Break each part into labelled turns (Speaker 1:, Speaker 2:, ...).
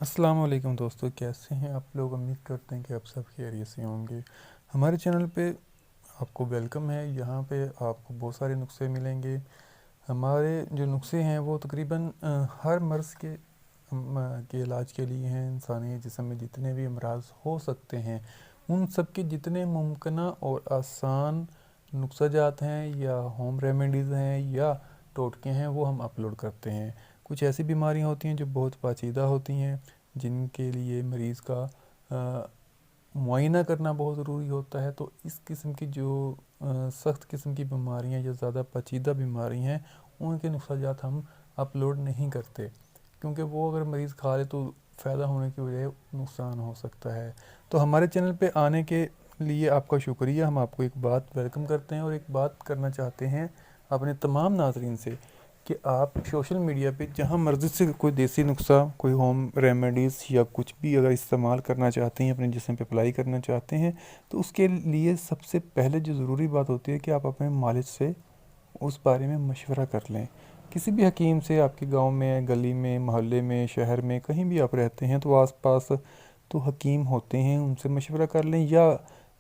Speaker 1: अस्सलाम वालेकुम दोस्तों, कैसे हैं आप लोग। उम्मीद करते हैं कि आप सब खैरियत से होंगे। हमारे चैनल पे आपको वेलकम है। यहाँ पे आपको बहुत सारे नुस्खे मिलेंगे। हमारे जो नुस्खे हैं वो तकरीबन हर मर्ज़ के इलाज के लिए हैं। इंसानी जिस्म में जितने भी अमराज हो सकते हैं उन सब के जितने मुमकिन और आसान नुस्खा जात हैं या होम रेमेडीज़ हैं या टोटके हैं वो हम अपलोड करते हैं। कुछ ऐसी बीमारियां होती हैं जो बहुत पेचीदा होती हैं, जिनके लिए मरीज़ का मुआयना करना बहुत ज़रूरी होता है। तो इस किस्म की जो सख्त किस्म की बीमारियां या ज़्यादा पेचीदा बीमारी हैं उनके नुस्खाजात हम अपलोड नहीं करते, क्योंकि वो अगर मरीज़ खा ले तो फ़ायदा होने की बजाय नुकसान हो सकता है। तो हमारे चैनल पे आने के लिए आपका शुक्रिया। हम आपको एक बात वेलकम करते हैं और एक बात करना चाहते हैं अपने तमाम नाजरीन से कि आप सोशल मीडिया पे जहाँ मर्ज़ी से कोई देसी नुस्खा, कोई होम रेमेडीज़ या कुछ भी अगर इस्तेमाल करना चाहते हैं, अपने जिस्म पे अप्लाई करना चाहते हैं, तो उसके लिए सबसे पहले जो ज़रूरी बात होती है कि आप अपने मालिज से उस बारे में मशवरा कर लें। किसी भी हकीम से, आपके गांव में, गली में, मोहल्ले में, शहर में, कहीं भी आप रहते हैं तो आसपास तो हकीम होते हैं, उनसे मशवरा कर लें। या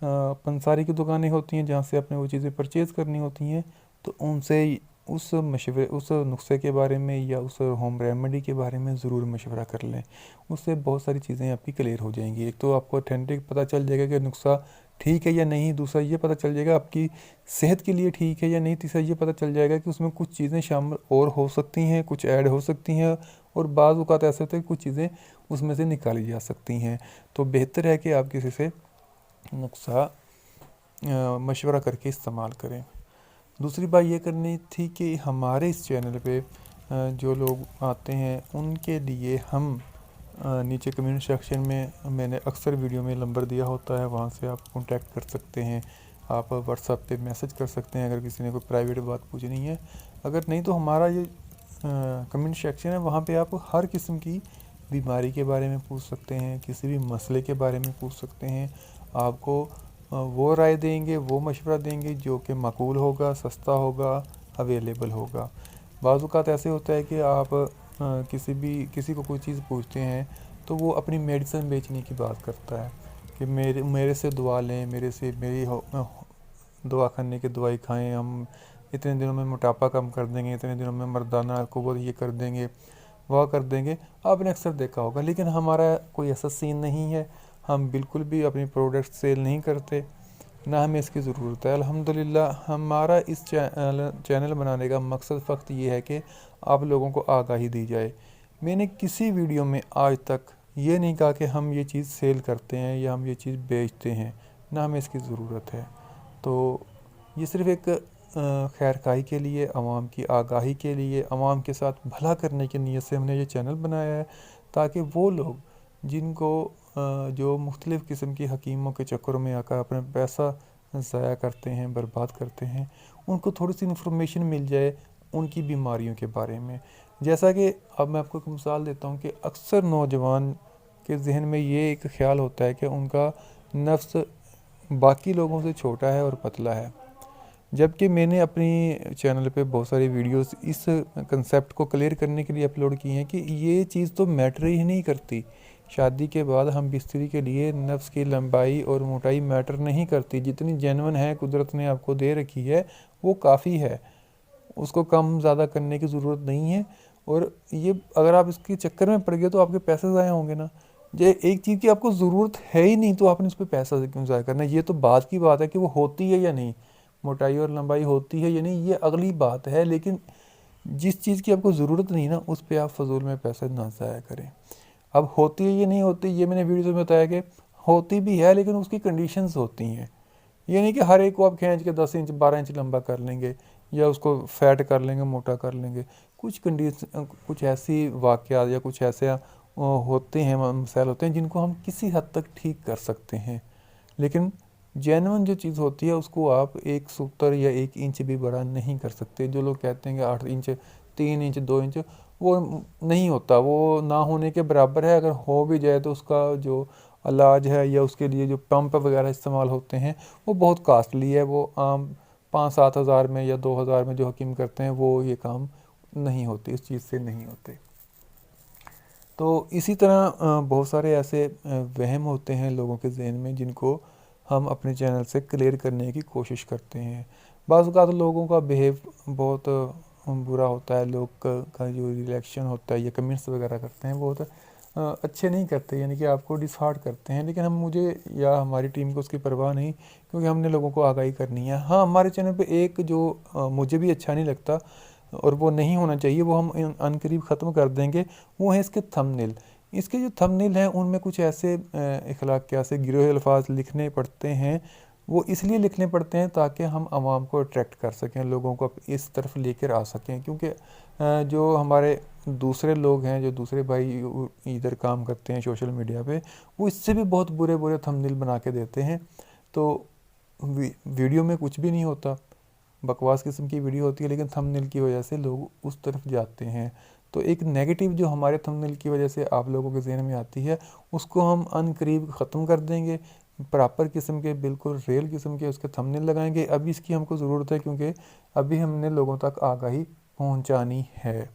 Speaker 1: पंसारी की दुकानें होती हैं जहाँ से आपने वो चीज़ें परचेज़ करनी होती हैं, तो उनसे उस नुस्खे के बारे में या उस होम रेमेडी के बारे में ज़रूर मशवरा कर लें। उससे बहुत सारी चीज़ें आपकी क्लियर हो जाएंगी। एक तो आपको ऑथेंटिक पता चल जाएगा कि नुस्खा ठीक है या नहीं, दूसरा ये पता चल जाएगा आपकी सेहत के लिए ठीक है या नहीं, तीसरा ये पता चल जाएगा कि उसमें कुछ चीज़ें शामिल और हो सकती हैं, कुछ ऐड हो सकती हैं, और बाज़ औक़ात ऐसे होते हैं कि कुछ चीज़ें उसमें से निकाली जा सकती हैं। तो बेहतर है कि आप किसी से नुस्खा मशवरा करके इस्तेमाल करें। दूसरी बात ये करनी थी कि हमारे इस चैनल पे जो लोग आते हैं उनके लिए हम नीचे कमेंट सेक्शन में मैंने अक्सर वीडियो में नंबर दिया होता है, वहाँ से आप कांटेक्ट कर सकते हैं। आप व्हाट्सएप पे मैसेज कर सकते हैं अगर किसी ने कोई प्राइवेट बात पूछनी है। अगर नहीं तो हमारा ये कमेंट सेक्शन है, वहाँ पे आप हर किस्म की बीमारी के बारे में पूछ सकते हैं, किसी भी मसले के बारे में पूछ सकते हैं। आपको वो राय देंगे, वो मशवरा देंगे जो कि माकूल होगा, सस्ता होगा, अवेलेबल होगा। बाज़ औक़ात ऐसे होता है कि आप किसी को कोई चीज़ पूछते हैं तो वो अपनी मेडिसिन बेचने की बात करता है कि मेरे से दुआ लें, मेरे से दवा खाने की दवाई खाएं, हम इतने दिनों में मोटापा कम कर देंगे, इतने दिनों में मर्दाना क़ुव्वत ये कर देंगे, वह कर देंगे। आपने अक्सर देखा होगा, लेकिन हमारा कोई ऐसा सीन नहीं है। हम बिल्कुल भी अपनी प्रोडक्ट सेल नहीं करते, ना हमें इसकी ज़रूरत है। अल्हम्दुलिल्लाह हमारा इस चैनल बनाने का मकसद फ़क्त ये है कि आप लोगों को आगाही दी जाए। मैंने किसी वीडियो में आज तक ये नहीं कहा कि हम ये चीज़ सेल करते हैं या हम ये चीज़ बेचते हैं, ना हमें इसकी ज़रूरत है। तो ये सिर्फ़ एक खैरखाई के लिए, आवाम की आगाही के लिए, आवाम के साथ भला करने की नीयत से हमने ये चैनल बनाया है, ताकि वो लोग जिनको जो मुख्तलिफ़ किस्म की हकीमों के चक्करों में आकर अपना पैसा ज़ाया करते हैं, बर्बाद करते हैं, उनको थोड़ी सी इन्फॉर्मेशन मिल जाए उनकी बीमारियों के बारे में। जैसा कि अब मैं आपको एक मिसाल देता हूँ कि अक्सर नौजवान के जहन में ये एक ख़्याल होता है कि उनका नफ्स बाकी लोगों से छोटा है और पतला है, जबकि मैंने अपनी चैनल पे बहुत सारी वीडियोस इस कंसेप्ट को क्लियर करने के लिए अपलोड की हैं कि ये चीज़ तो मैटर ही नहीं करती। शादी के बाद हम बिस्तरी के लिए नफ्स की लंबाई और मोटाई मैटर नहीं करती। जितनी जेन्युइन है कुदरत ने आपको दे रखी है वो काफ़ी है, उसको कम ज़्यादा करने की ज़रूरत नहीं है। और ये अगर आप इसके चक्कर में पड़ गए तो आपके पैसे ज़ाया होंगे ना। ये एक चीज़ की आपको ज़रूरत है ही नहीं तो आपने उस पर पैसा क्यों ज़ाया करना। ये तो बात की बात है कि वो होती है या नहीं, मोटाई और लंबाई होती है या नहीं, ये अगली बात है। लेकिन जिस चीज़ की आपको ज़रूरत नहीं ना, उस पर आप फजूल में पैसा ना ज़ाया करें। अब होती है ये नहीं होती, ये मैंने वीडियो में बताया कि होती भी है, लेकिन उसकी कंडीशंस होती हैं। ये नहीं कि हर एक को आप खींच के 10 इंच 12 इंच लंबा कर लेंगे या उसको फैट कर लेंगे, मोटा कर लेंगे। कुछ ऐसी वाक़यात या कुछ ऐसे होते हैं, मसाइल होते हैं जिनको हम किसी हद तक ठीक कर सकते हैं। लेकिन जेन्युइन जो चीज़ होती है उसको आप 1 सूत्र या 1 इंच भी बड़ा नहीं कर सकते। जो लोग कहते हैं कि 8 इंच, 3 इंच, 2 इंच, वो नहीं होता, वो ना होने के बराबर है। अगर हो भी जाए तो उसका जो इलाज है या उसके लिए जो पंप वगैरह इस्तेमाल होते हैं वो बहुत कास्टली है। वो आम 5-7 हज़ार में या 2 हज़ार में जो हकीम करते हैं वो ये काम नहीं होते, इस चीज़ से नहीं होते। तो इसी तरह बहुत सारे ऐसे वहम होते हैं लोगों के ज़हन में जिनको हम अपने चैनल से क्लियर करने की कोशिश करते हैं। बाज़ औक़ात लोगों का बिहेव बहुत बुरा होता है, लोग का जो रिएक्शन होता है या कमेंट्स वगैरह करते हैं बहुत अच्छे नहीं करते, यानी कि आपको डिसहार्ट करते हैं, लेकिन हम मुझे या हमारी टीम को उसकी परवाह नहीं, क्योंकि हमने लोगों को आगाही करनी है। हाँ, हमारे चैनल पे एक जो मुझे भी अच्छा नहीं लगता और वो नहीं होना चाहिए, वो हम अनकरीब ख़त्म कर देंगे, वो है इसके थंबनेल। इसके जो थंबनेल हैं उनमें कुछ ऐसे अखलाकियात से गिरे हुए अल्फाज लिखने पड़ते हैं। वो इसलिए लिखने पड़ते हैं ताकि हम आवाम को अट्रैक्ट कर सकें, लोगों को इस तरफ लेकर आ सकें, क्योंकि जो हमारे दूसरे लोग हैं, जो दूसरे भाई इधर काम करते हैं सोशल मीडिया पे, वो इससे भी बहुत बुरे बुरे थंबनेल बना के देते हैं। तो वीडियो में कुछ भी नहीं होता, बकवास किस्म की वीडियो होती है, लेकिन थंबनेल की वजह से लोग उस तरफ जाते हैं। तो एक नेगेटिव जो हमारे थंबनेल की वजह से आप लोगों के ज़हन में आती है, उसको हम अनकरीब ख़त्म कर देंगे। प्रॉपर किस्म के, बिल्कुल रियल किस्म के उसके थंबनेल लगाएंगे। अभी इसकी हमको ज़रूरत है, क्योंकि अभी हमने लोगों तक आगाही पहुंचानी है।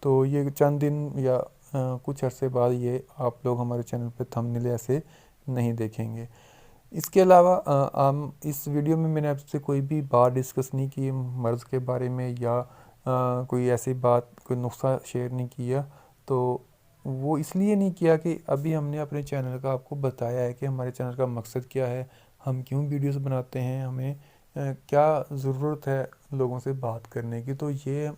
Speaker 1: तो ये चंद दिन या कुछ अरसे बाद ये आप लोग हमारे चैनल पे थंबनेल ऐसे नहीं देखेंगे। इसके अलावा हम इस वीडियो में मैंने आपसे कोई भी बात डिस्कस नहीं की मर्ज़ के बारे में, या कोई ऐसी बात, कोई नुस्खा शेयर नहीं किया। तो वो इसलिए नहीं किया कि अभी हमने अपने चैनल का आपको बताया है कि हमारे चैनल का मकसद क्या है, हम क्यों वीडियोस बनाते हैं, हमें क्या ज़रूरत है लोगों से बात करने की। तो ये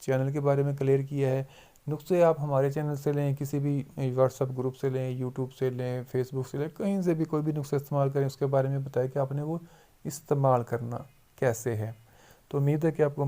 Speaker 1: चैनल के बारे में क्लियर किया है। नुस्खे आप हमारे चैनल से लें, किसी भी व्हाट्सएप ग्रुप से लें, यूट्यूब से लें, फेसबुक से लें, कहीं से भी कोई भी नुस्खा इस्तेमाल करें, उसके बारे में बताएं कि आपने वो इस्तेमाल करना कैसे है। तो उम्मीद है कि आपको